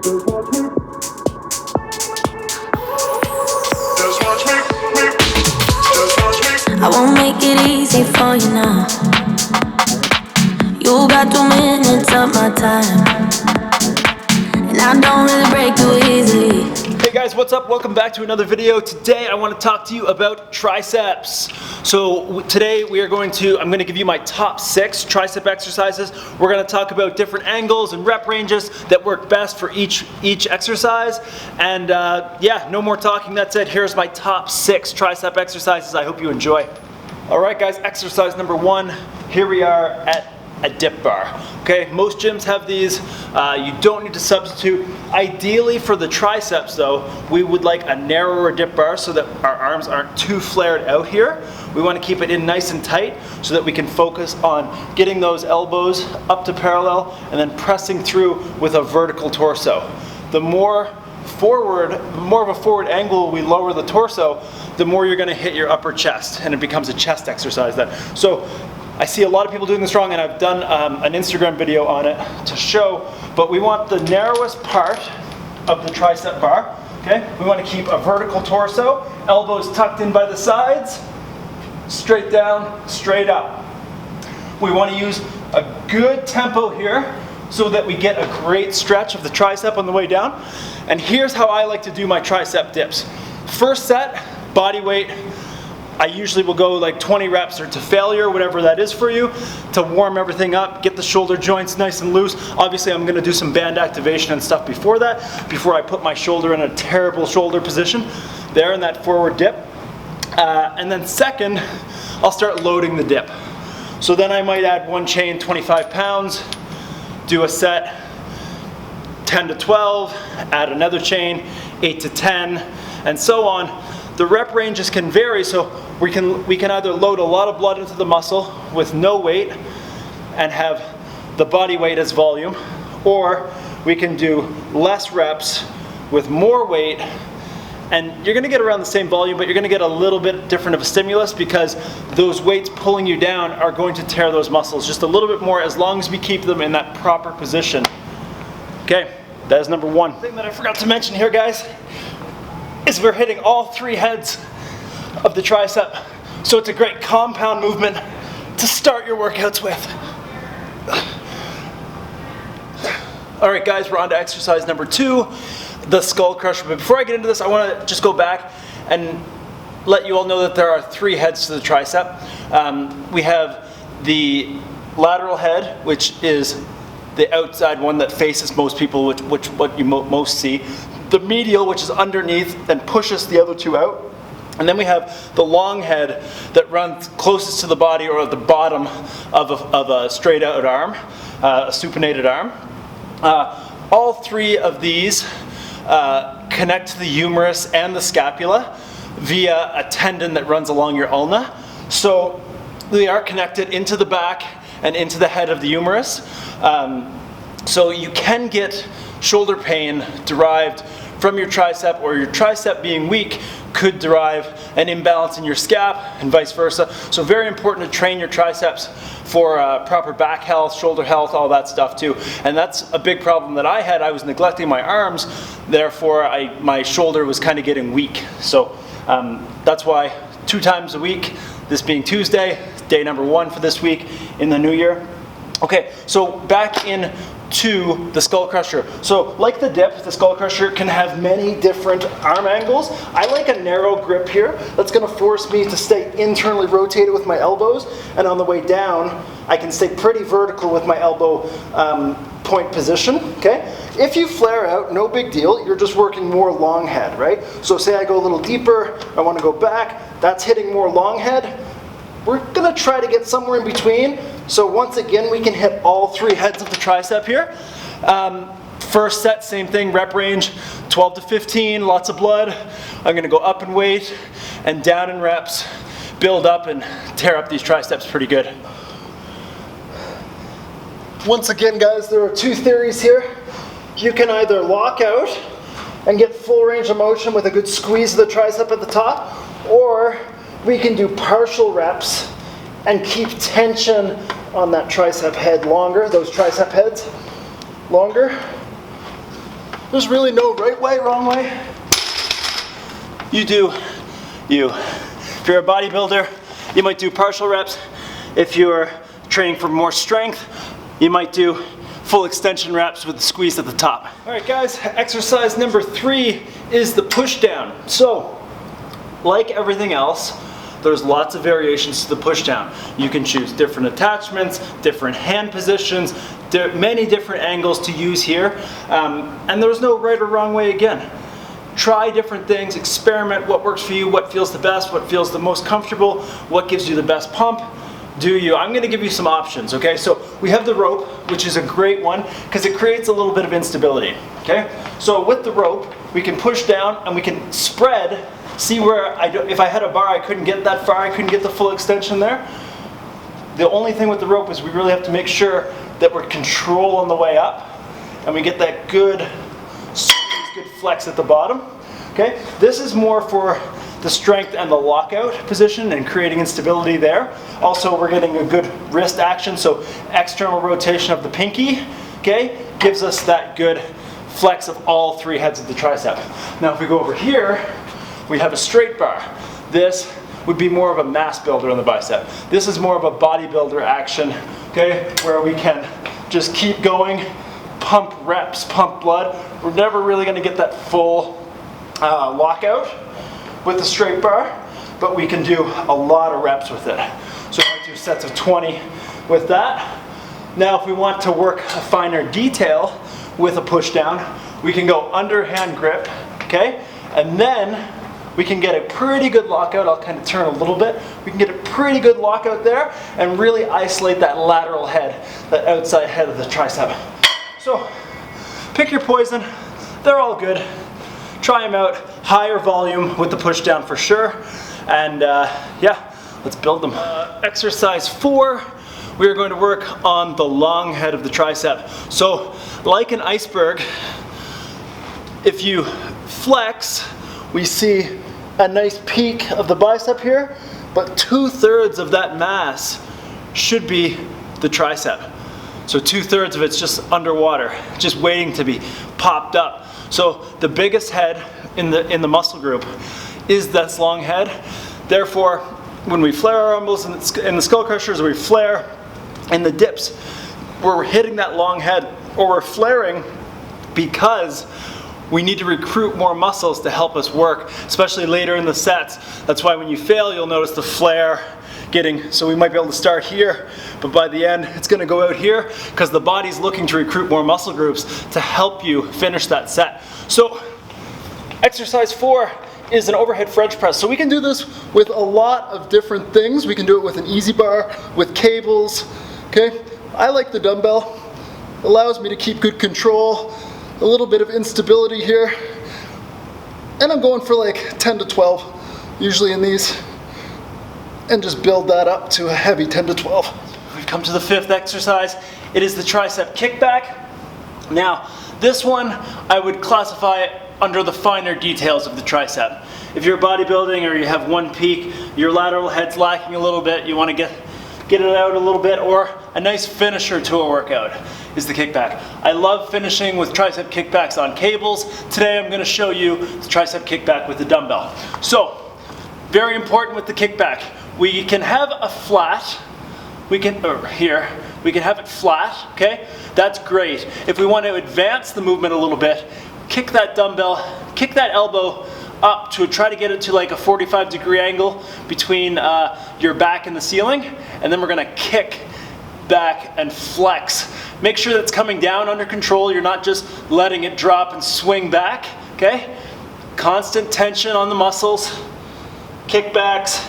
I won't make it easy for you now. You got 2 minutes of my time, and I don't really break too easily. Hey guys, what's up? Welcome back to another video. Today I want to talk to you about triceps. So today I'm going to give you my top 6 tricep exercises. We're going to talk about different angles and rep ranges that work best for each exercise. And yeah, no more talking. That's it. Here's my top 6 tricep exercises. I hope you enjoy. Alright guys, exercise number 1. Here we are at a dip bar. Okay, most gyms have these. You don't need to substitute. Ideally for the triceps though, we would like a narrower dip bar so that our arms aren't too flared out here. We want to keep it in nice and tight so that we can focus on getting those elbows up to parallel and then pressing through with a vertical torso. The more of a forward angle we lower the torso, the more you're going to hit your upper chest, and it becomes a chest exercise then. So I see a lot of people doing this wrong, and I've done an Instagram video on it to show, but we want the narrowest part of the tricep bar, okay? We want to keep a vertical torso, elbows tucked in by the sides, straight down, straight up. We want to use a good tempo here so that we get a great stretch of the tricep on the way down. And here's how I like to do my tricep dips. First set, body weight. I usually will go like 20 reps or to failure, whatever that is for you, to warm everything up, get the shoulder joints nice and loose. Obviously I'm going to do some band activation and stuff before that, before I put my shoulder in a terrible shoulder position there in that forward dip. And then second, I'll start loading the dip. So then I might add one chain, 25 pounds, do a set 10 to 12, add another chain, 8 to 10, and so on. The rep ranges can vary, so we can either load a lot of blood into the muscle with no weight and have the body weight as volume, or we can do less reps with more weight, and you're going to get around the same volume, but you're going to get a little bit different of a stimulus because those weights pulling you down are going to tear those muscles just a little bit more as long as we keep them in that proper position. Okay, that is number 1. Thing that I forgot to mention here, guys, is we're hitting all 3 heads of the tricep. So it's a great compound movement to start your workouts with. All right guys, we're on to exercise number 2, the skull crusher. But before I get into this, I want to just go back and let you all know that there are 3 heads to the tricep. We have the lateral head, which is the outside one that faces most people, which what you most see. The medial, which is underneath and pushes the other 2 out. And then we have the long head that runs closest to the body or at the bottom of a straight out arm, a supinated arm. All 3 of these connect to the humerus and the scapula via a tendon that runs along your ulna. So they are connected into the back and into the head of the humerus. So you can get shoulder pain derived from your tricep, or your tricep being weak could derive an imbalance in your scap and vice versa. So very important to train your triceps for proper back health, shoulder health, all that stuff too. And that's a big problem that I had. I was neglecting my arms, therefore my shoulder was kind of getting weak. So that's why 2 times a week, this being Tuesday, day number 1 for this week in the new year. Okay, so back in to the skull crusher. So like the dip, the skull crusher can have many different arm angles. I like a narrow grip here. That's going to force me to stay internally rotated with my elbows, and on the way down I can stay pretty vertical with my elbow point position. Okay, if you flare out, no big deal, you're just working more long head, right? So say I go a little deeper, I want to go back, that's hitting more long head. We're going to try to get somewhere in between. So once again, we can hit all 3 heads of the tricep here. First set, same thing, rep range 12 to 15, lots of blood. I'm going to go up in weight and down in reps, build up and tear up these triceps pretty good. Once again, guys, there are 2 theories here. You can either lock out and get full range of motion with a good squeeze of the tricep at the top, or we can do partial reps and keep tension on that tricep head longer, those tricep heads longer. There's really no right way, wrong way. You do you. If you're a bodybuilder, you might do partial reps. If you're training for more strength, you might do full extension reps with the squeeze at the top. All right guys, exercise number 3 is the push down. So, like everything else, there's lots of variations to the push down. You can choose different attachments, different hand positions, many different angles to use here. And there's no right or wrong way again. Try different things, experiment what works for you, what feels the best, what feels the most comfortable, what gives you the best pump. Do you. I'm going to give you some options, okay? So we have the rope, which is a great one because it creates a little bit of instability, okay? So with the rope, we can push down and we can spread. See where if I had a bar, I couldn't get that far, I couldn't get the full extension there. The only thing with the rope is we really have to make sure that we're control on the way up and we get that good squeeze, good flex at the bottom, okay? This is more for the strength and the lockout position and creating instability there. Also, we're getting a good wrist action, so external rotation of the pinky, okay, gives us that good flex of all 3 heads of the tricep. Now if we go over here, we have a straight bar. This would be more of a mass builder on the bicep. This is more of a bodybuilder action, okay, where we can just keep going, pump reps, pump blood. We're never really gonna get that full lockout with the straight bar, but we can do a lot of reps with it. So I might do sets of 20 with that. Now if we want to work a finer detail with a push down, we can go underhand grip, okay? And then we can get a pretty good lockout. I'll kind of turn a little bit. We can get a pretty good lockout there and really isolate that lateral head, that outside head of the tricep. So pick your poison. They're all good. Try them out. Higher volume with the push down for sure. And yeah, let's build them. Exercise 4, we are going to work on the long head of the tricep. So like an iceberg, if you flex, we see a nice peak of the bicep here, but 2/3 of that mass should be the tricep. So 2/3 of it's just underwater, just waiting to be popped up. So the biggest head in the muscle group is this long head. Therefore, when we flare our elbows in the skull crushers, we flare in the dips, where we're hitting that long head, or we're flaring because we need to recruit more muscles to help us work, especially later in the sets. That's why when you fail, you'll notice the flare getting, so we might be able to start here, but by the end, it's gonna go out here because the body's looking to recruit more muscle groups to help you finish that set. So, exercise 4 is an overhead French press. So we can do this with a lot of different things. We can do it with an easy bar, with cables, okay? I like the dumbbell. It allows me to keep good control, a little bit of instability here. And I'm going for like 10 to 12, usually in these. And just build that up to a heavy 10 to 12. We've come to the 5th exercise. It is the tricep kickback. Now, this one I would classify under the finer details of the tricep. If you're bodybuilding or you have one peak, your lateral head's lacking a little bit, you want to get it out a little bit, or a nice finisher to a workout is the kickback. I love finishing with tricep kickbacks on cables. Today I'm going to show you the tricep kickback with the dumbbell. So, very important with the kickback. We can have a flat, we can have it flat, okay? That's great. If we want to advance the movement a little bit, kick that dumbbell, kick that elbow up to try to get it to like a 45-degree angle between your back and the ceiling, and then we're gonna kick back and flex. Make sure that it's coming down under control. You're not just letting it drop and swing back, okay? Constant tension on the muscles, kickbacks.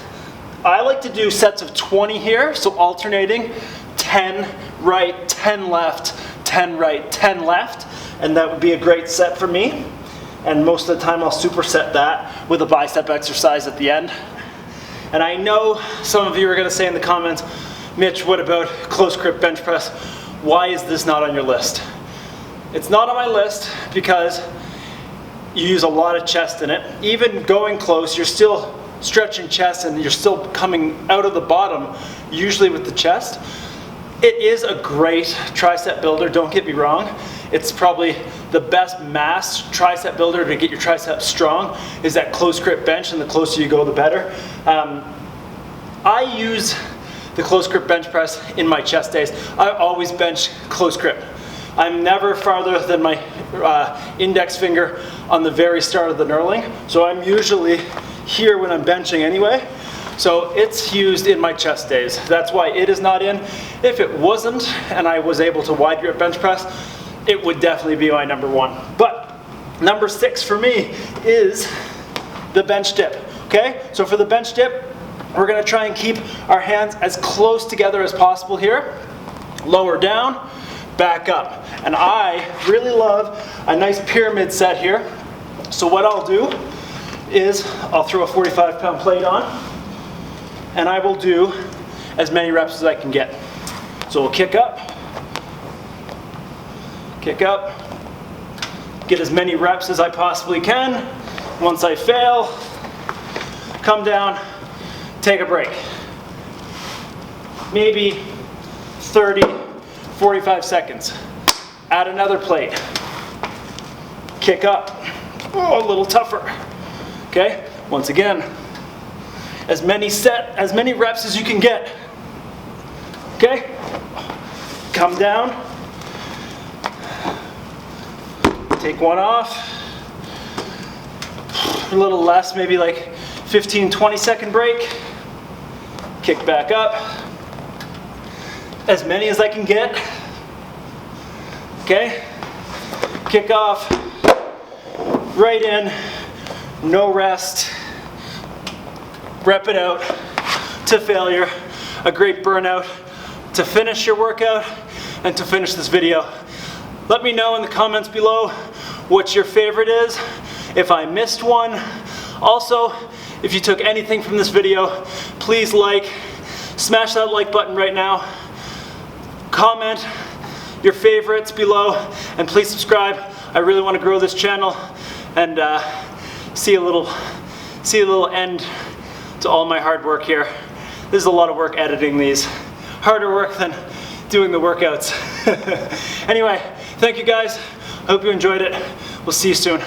I like to do sets of 20 here, so alternating 10 right, 10 left, 10 right, 10 left, and that would be a great set for me. And most of the time I'll superset that with a bicep exercise at the end. And I know some of you are going to say in the comments, Mitch, what about close grip bench press? Why is this not on your list? It's not on my list because you use a lot of chest in it. Even going close, you're still stretching chest and you're still coming out of the bottom, usually with the chest. It is a great tricep builder, don't get me wrong. it's probably the best mass tricep builder to get your triceps strong is that close grip bench, and the closer you go, the better. I use the close grip bench press in my chest days. I always bench close grip. I'm never farther than my index finger on the very start of the knurling, so I'm usually here when I'm benching anyway. So it's used in my chest days. That's why it is not in. If it wasn't, and I was able to wide grip bench press, it would definitely be my number one. But number 6 for me is the bench dip. Okay, so for the bench dip, we're gonna try and keep our hands as close together as possible here. Lower down, back up. And I really love a nice pyramid set here. So what I'll do is I'll throw a 45-pound plate on, and I will do as many reps as I can get. So we'll kick up, get as many reps as I possibly can. Once I fail, come down, take a break. Maybe 30, 45 seconds. Add another plate. Kick up. Oh, a little tougher. Okay, once again, as many reps as you can get. Okay, come down, take one off, a little less, maybe like 15, 20-second break, kick back up, as many as I can get. Okay, kick off, right in, no rest, rep it out to failure. A great burnout to finish your workout and to finish this video. Let me know in the comments below what your favorite is, if I missed one. Also, if you took anything from this video, please smash that like button right now. Comment your favorites below, and please subscribe. I really want to grow this channel and see a little end to all my hard work here. This is a lot of work editing these. Harder work than doing the workouts. Anyway, thank you guys. I hope you enjoyed it. We'll see you soon.